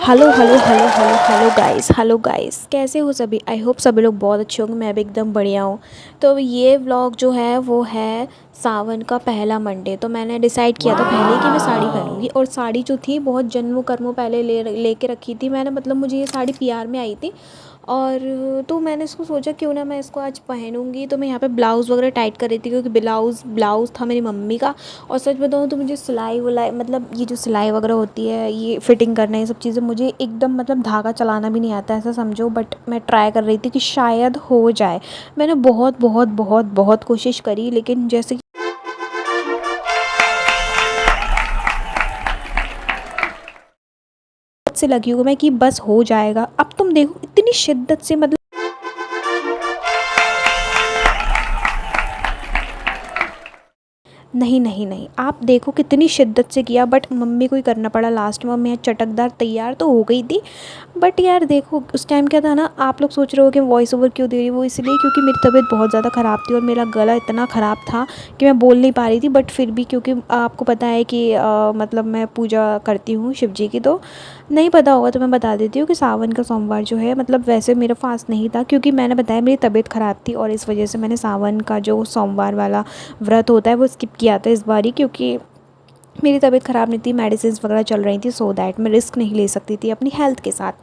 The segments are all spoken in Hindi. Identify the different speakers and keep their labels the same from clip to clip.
Speaker 1: Hello hello hello hello hello guys कैसे हो सभी। आई होप सभी लोग बहुत अच्छे होंगे। मैं भी एकदम बढ़िया हूँ। तो ये व्लॉग जो है वो है सावन का पहला मंडे। तो मैंने डिसाइड किया था पहले ही कि मैं साड़ी पहनूंगी, और साड़ी जो थी बहुत जन्मों कर्मों पहले लेके रखी थी मैंने। मतलब मुझे ये साड़ी पीआर में आई थी, और तो मैंने इसको सोचा क्यों ना मैं इसको आज पहनूंगी। तो मैं यहाँ पे ब्लाउज़ वगैरह टाइट कर रही थी, क्योंकि ब्लाउज़ था मेरी मम्मी का। और सच बताऊँ तो मुझे सिलाई वलाई, मतलब ये जो सिलाई वगैरह होती है, ये फिटिंग करना, ये सब चीज़ें मुझे एकदम मतलब धागा चलाना भी नहीं आता ऐसा समझो। बट मैं ट्राई कर रही थी कि शायद हो जाए। मैंने बहुत बहुत बहुत बहुत कोशिश करी, लेकिन जैसे से लगी हूँ मैं कि बस हो जाएगा। अब तुम देखो इतनी शिद्दत से, मतलब नहीं नहीं नहीं, आप देखो कितनी शिद्दत से किया, बट मम्मी को ही करना पड़ा लास्ट में। मम्मी यहाँ चटकदार तैयार तो हो गई थी, बट यार देखो उस टाइम क्या था ना, आप लोग सोच रहे हो कि वॉइस ओवर क्यों दे रही, वो इसलिए क्योंकि मेरी तबीयत बहुत ज़्यादा ख़राब थी और मेरा गला इतना ख़राब था कि मैं बोल नहीं पा रही थी। बट फिर भी, क्योंकि आपको पता है कि मतलब मैं पूजा करती हूँ शिव जी की, तो नहीं पता होगा तो मैं बता देती हूँ कि सावन का सोमवार जो है, मतलब वैसे मेरा फास्ट नहीं था, क्योंकि मैंने बताया मेरी तबीयत ख़राब थी, और इस वजह से मैंने सावन का जो सोमवार वाला व्रत होता है वो स्किप किया था इस बारी। क्योंकि मेरी तबीयत ख़राब नहीं थी, मेडिसिन्स वगैरह चल रही थी, सो दैट मैं रिस्क नहीं ले सकती थी अपनी हेल्थ के साथ।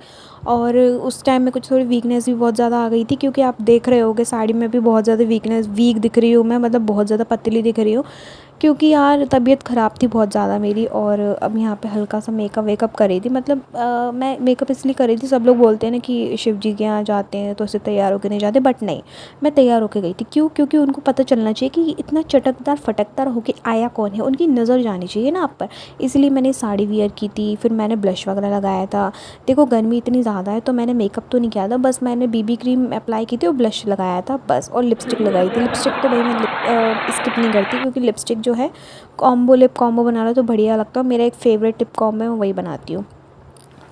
Speaker 1: और उस टाइम में कुछ थोड़ी वीकनेस भी बहुत ज़्यादा आ गई थी, क्योंकि आप देख रहे होगे साड़ी में भी बहुत ज़्यादा वीक दिख रही हूँ मैं, मतलब बहुत ज़्यादा पतली दिख रही हूँ, क्योंकि यार तबीयत ख़राब थी बहुत ज़्यादा मेरी। और अब यहाँ पे हल्का सा मेकअप वेकअप कर रही थी, मतलब मैं मेकअप इसलिए कर रही थी, सब लोग बोलते हैं ना कि शिव जी के यहाँ जाते हैं तो उससे तैयार होकर नहीं जाते, बट नहीं, मैं तैयार होकर गई थी। क्यों? क्योंकि उनको पता चलना चाहिए कि इतना चटकदार फटकदार होके आया कौन है, उनकी नज़र जानी चाहिए ना आप पर। इसलिए मैंने साड़ी वियर की थी, फिर मैंने ब्लश वगैरह लगाया था। देखो गर्मी इतनी ज़्यादा है तो मैंने मेकअप तो नहीं किया था, बस मैंने बीबी क्रीम अप्लाई की थी और ब्लश लगाया था बस, और लिपस्टिक लगाई थी। लिपस्टिक तो भाई मैं स्किप नहीं करती, क्योंकि लिपस्टिक जो है कॉम्बो लिप कॉम्बो बनाना तो बढ़िया लगता है। मेरा एक फ़ेवरेट लिप कॉम्बो है, मैं वही बनाती हूँ।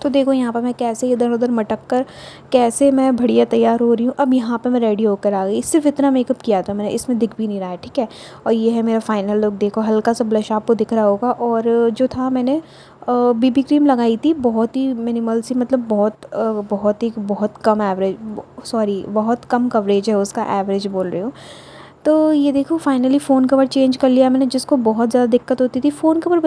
Speaker 1: तो देखो यहाँ पर मैं कैसे इधर उधर मटक कर कैसे मैं बढ़िया तैयार हो रही हूँ। अब यहाँ पे मैं रेडी होकर आ गई, सिर्फ इतना मेकअप किया था मैंने, इसमें दिख भी नहीं रहा है, ठीक है। और ये है मेरा फाइनल लुक। देखो हल्का सा ब्लश आपको दिख रहा होगा, और जो था मैंने बीबी क्रीम लगाई थी, बहुत ही मिनिमल सी, मतलब बहुत कम एवरेज, सॉरी बहुत कम कवरेज है उसका, एवरेज बोल रही हूँ। तो ये देखो फाइनली फ़ोन कवर चेंज कर लिया मैंने। जिसको बहुत ज़्यादा दिक्कत होती थी फ़ोन कवर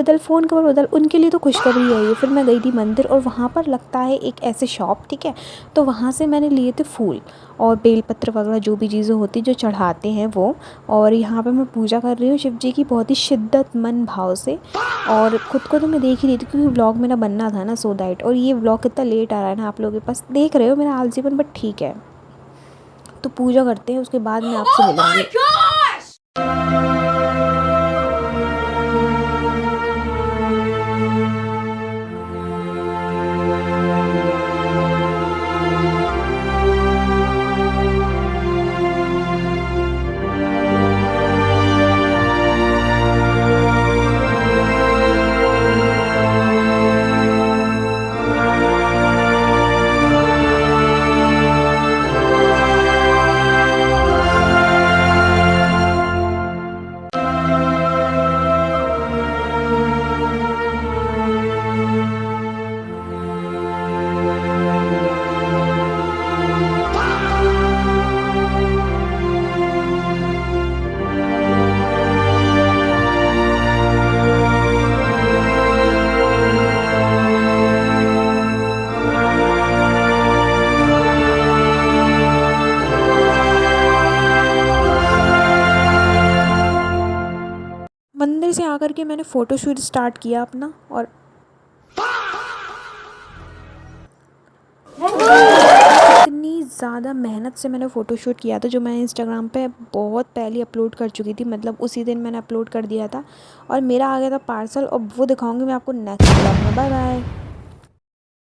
Speaker 1: बदल, उनके लिए तो खुशखबरी है ये। फिर मैं गई थी मंदिर, और वहाँ पर लगता है एक ऐसे शॉप, ठीक है। तो वहाँ से मैंने लिए थे फूल और बेलपत्र वगैरह, जो भी चीज़ें होती जो चढ़ाते हैं वो। और यहाँ पे मैं पूजा कर रही हूँ शिव जी की बहुत ही शिद्दत मन भाव से। और ख़ुद को तो मैं देख ही रही थी, क्योंकि व्लॉग मेरा बनना था ना, सो दैट। और ये व्लॉग कितना लेट आ रहा है ना आप लोगों के पास, देख रहे हो मेरा आलसीपन, बट ठीक है। तो पूजा करते हैं, उसके बाद मैं आपसे मिलूँगी। मंदिर से आकर के मैंने फ़ोटोशूट स्टार्ट किया अपना, और इतनी ज़्यादा मेहनत से मैंने फ़ोटोशूट किया था, जो मैंने इंस्टाग्राम पे बहुत पहले अपलोड कर चुकी थी, मतलब उसी दिन मैंने अपलोड कर दिया था। और मेरा आ गया था पार्सल, और वो दिखाऊंगी मैं आपको नेक्स्ट व्लॉग में। Bye bye.